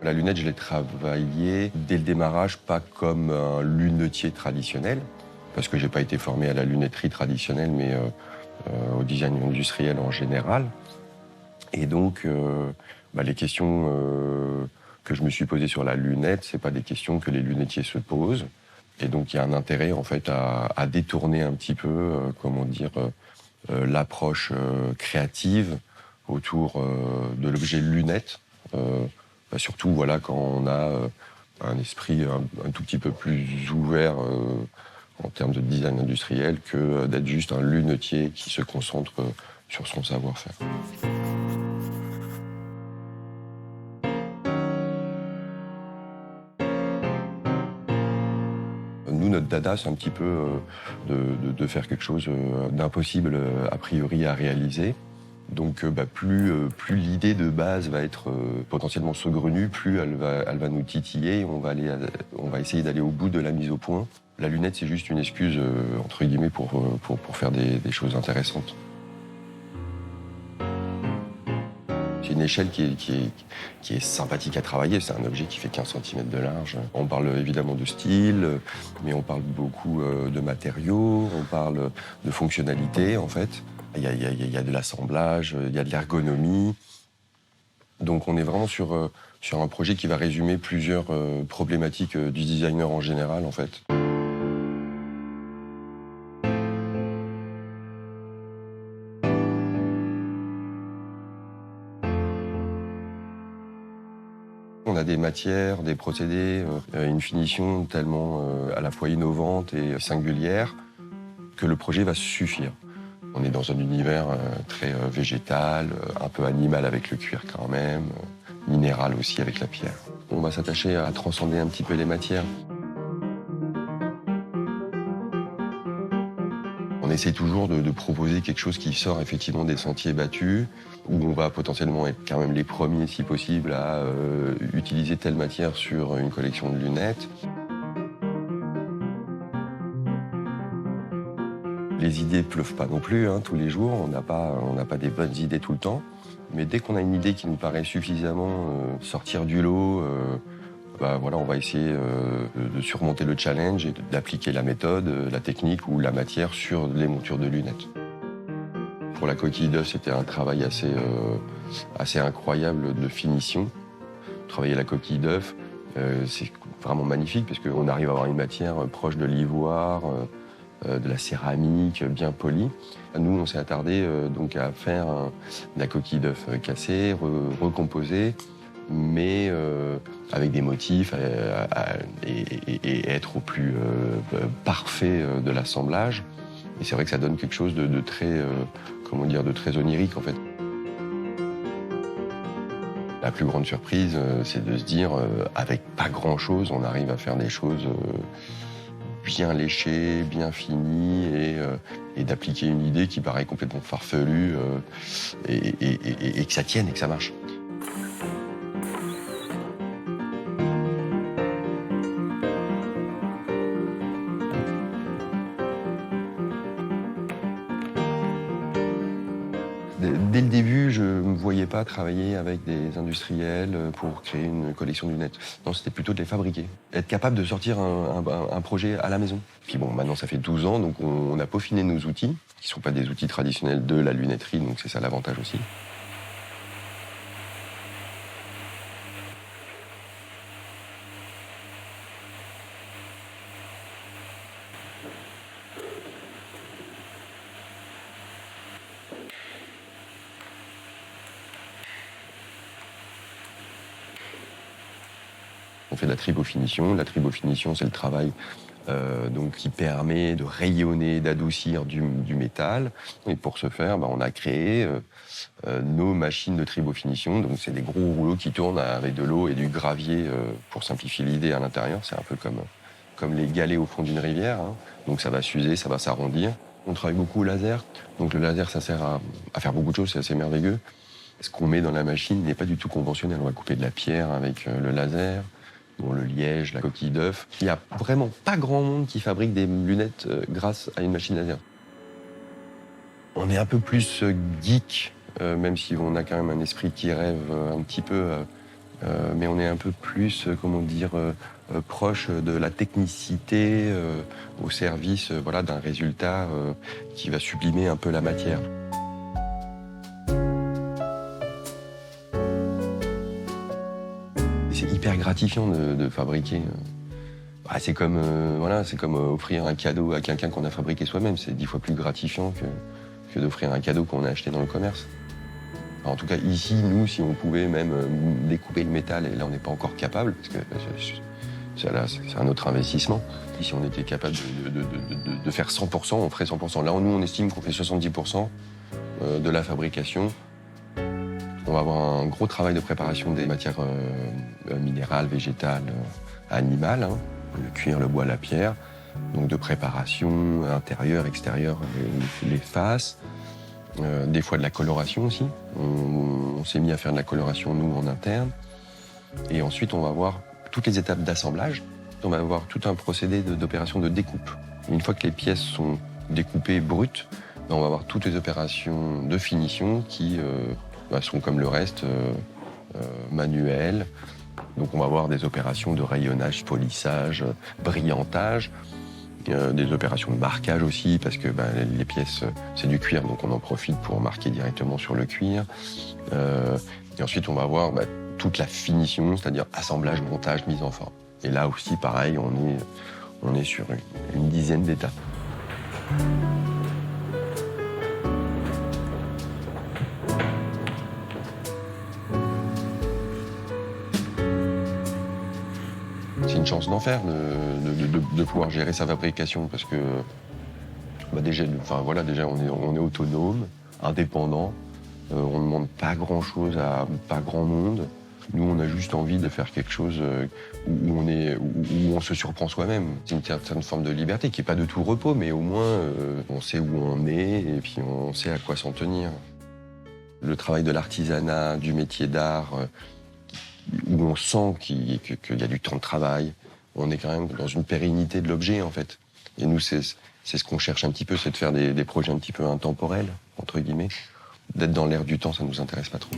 La lunette, je l'ai travaillée dès le démarrage, pas comme un lunetier traditionnel, parce que j'ai pas été formé à la lunetterie traditionnelle, mais au design industriel en général. Et donc, les questions que je me suis posées sur la lunette, c'est pas des questions que les lunetiers se posent. Et donc, il y a un intérêt en fait à détourner un petit peu, l'approche créative autour de l'objet lunette. Surtout, voilà, quand on a un esprit un tout petit peu plus ouvert en termes de design industriel que d'être juste un lunetier qui se concentre sur son savoir-faire. Nous, notre dada, c'est un petit peu de faire quelque chose d'impossible a priori à réaliser. Donc plus l'idée de base va être potentiellement saugrenue, plus elle va nous titiller. On va essayer d'aller au bout de la mise au point. La lunette, c'est juste une excuse, entre guillemets, pour faire des choses intéressantes. C'est une échelle qui est sympathique à travailler. C'est un objet qui fait 15 cm de large. On parle évidemment de style, mais on parle beaucoup de matériaux, on parle de fonctionnalité, en fait. Il y a de l'assemblage, il y a de l'ergonomie. Donc on est vraiment sur un projet qui va résumer plusieurs problématiques du designer en général, en fait. On a des matières, des procédés, une finition tellement à la fois innovante et singulière que le projet va suffire. On est dans un univers très végétal, un peu animal avec le cuir quand même, minéral aussi avec la pierre. On va s'attacher à transcender un petit peu les matières. On essaie toujours de proposer quelque chose qui sort effectivement des sentiers battus, où on va potentiellement être quand même les premiers, si possible, à utiliser telle matière sur une collection de lunettes. Les idées pleuvent pas non plus, hein, tous les jours. On n'a pas des bonnes idées tout le temps. Mais dès qu'on a une idée qui nous paraît suffisamment sortir du lot, on va essayer de surmonter le challenge et d'appliquer la méthode, la technique ou la matière sur les montures de lunettes. Pour la coquille d'œuf, c'était un travail assez incroyable de finition. Travailler la coquille d'œuf, c'est vraiment magnifique parce qu'on arrive à avoir une matière proche de l'ivoire, de la céramique bien polie. Nous, on s'est attardé donc à faire de la coquille d'œuf cassée, recomposée, mais avec des motifs et être au plus parfait de l'assemblage. Et c'est vrai que ça donne quelque chose de très, de très onirique en fait. La plus grande surprise, c'est de se dire, avec pas grand-chose, on arrive à faire des choses bien léchées, bien finies, et d'appliquer une idée qui paraît complètement farfelue, et que ça tienne et que ça marche. Dès le début, je ne me voyais pas travailler avec des industriels pour créer une collection de lunettes. Non, c'était plutôt de les fabriquer. Être capable de sortir un projet à la maison. Puis bon, maintenant ça fait 12 ans, donc on a peaufiné nos outils, qui ne sont pas des outils traditionnels de la lunetterie, donc c'est ça l'avantage aussi. On fait de la tribofinition. La tribofinition, c'est le travail qui permet de rayonner, d'adoucir du métal. Et pour ce faire, on a créé nos machines de tribofinition. Donc, c'est des gros rouleaux qui tournent avec de l'eau et du gravier pour simplifier l'idée à l'intérieur. C'est un peu comme les galets au fond d'une rivière, hein. Donc, ça va s'user, ça va s'arrondir. On travaille beaucoup au laser. Donc, le laser, ça sert à faire beaucoup de choses. C'est assez merveilleux. Ce qu'on met dans la machine n'est pas du tout conventionnel. On va couper de la pierre avec le laser. Bon, le liège, la coquille d'œuf. Il n'y a vraiment pas grand monde qui fabrique des lunettes grâce à une machine laser. On est un peu plus geek, même si on a quand même un esprit qui rêve un petit peu mais on est un peu plus, comment dire, proche de la technicité au service voilà, d'un résultat qui va sublimer un peu la matière. C'est hyper gratifiant de fabriquer. Bah, c'est comme, voilà, c'est comme offrir un cadeau à quelqu'un qu'on a fabriqué soi-même. C'est 10 fois plus gratifiant que d'offrir un cadeau qu'on a acheté dans le commerce. En tout cas, ici, nous, si on pouvait même découper le métal, et là, on n'est pas encore capable, parce que c'est un autre investissement. Et si on était capable de faire 100%, on ferait 100%. Là, nous, on estime qu'on fait 70% de la fabrication. On va avoir un gros travail de préparation des matières minérales, végétales, animales, hein. Le cuir, le bois, la pierre. Donc de préparation intérieure, extérieure, les faces. Des fois de la coloration aussi. On s'est mis à faire de la coloration, nous, en interne. Et ensuite, on va voir toutes les étapes d'assemblage. On va avoir tout un procédé d'opération de découpe. Une fois que les pièces sont découpées brutes, on va avoir toutes les opérations de finition qui sont comme le reste, manuelles. Donc on va avoir des opérations de rayonnage, polissage, brillantage, des opérations de marquage aussi, parce que les pièces, c'est du cuir, donc on en profite pour marquer directement sur le cuir. Et ensuite, on va avoir toute la finition, c'est-à-dire assemblage, montage, mise en forme. Et là aussi, pareil, on est sur une dizaine d'étapes. C'est une chance d'en faire, de pouvoir gérer sa fabrication, parce que déjà, on est autonome, indépendant, on ne demande pas grand-chose à pas grand monde. Nous, on a juste envie de faire quelque chose où on se surprend soi-même. C'est une certaine forme de liberté qui n'est pas de tout repos, mais au moins on sait où on est et puis on sait à quoi s'en tenir. Le travail de l'artisanat, du métier d'art, où on sent qu'il y a du temps de travail, on est quand même dans une pérennité de l'objet en fait. Et nous, c'est ce qu'on cherche un petit peu, c'est de faire des projets un petit peu intemporels, entre guillemets. D'être dans l'air du temps, ça ne nous intéresse pas trop.